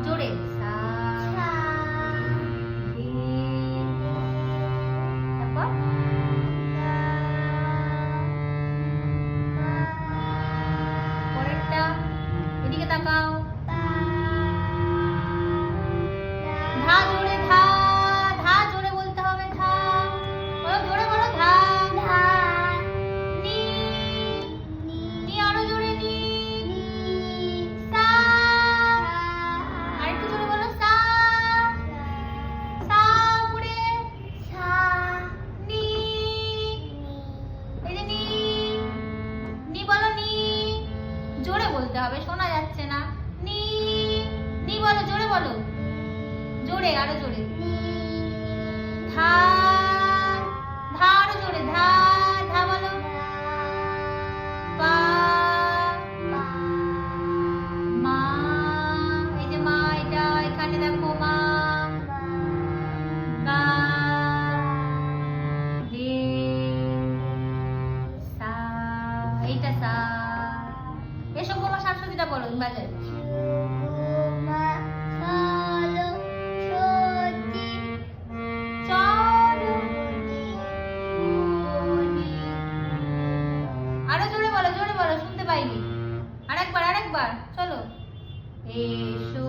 জোরে সা রে তারপর পরেরটা এদিকে তাকাও ধা জোরে ধা ধা জোরে বলতে হবে ধা বলো জোরে বলো ধা নি নি আরো জোরে নি সা আরেকটু জোরে বলো সা সা উপরে নি এই যে নি নি বলো নি জোরে বলতে হবে শোনা যাচ্ছে না নি নি বলো জোরে বলো জোরে আরো জোরে ধা ধা আরো জোরে ধা ধা বলো পা মা এই যে মা এটা এখানে দেখো মা গা রে সা এইটা সা এসব বলো শাশ্বতীটা বলো বাজায় আরো জোরে বলো শুনতে পাইনি আরেকবার চলো এসো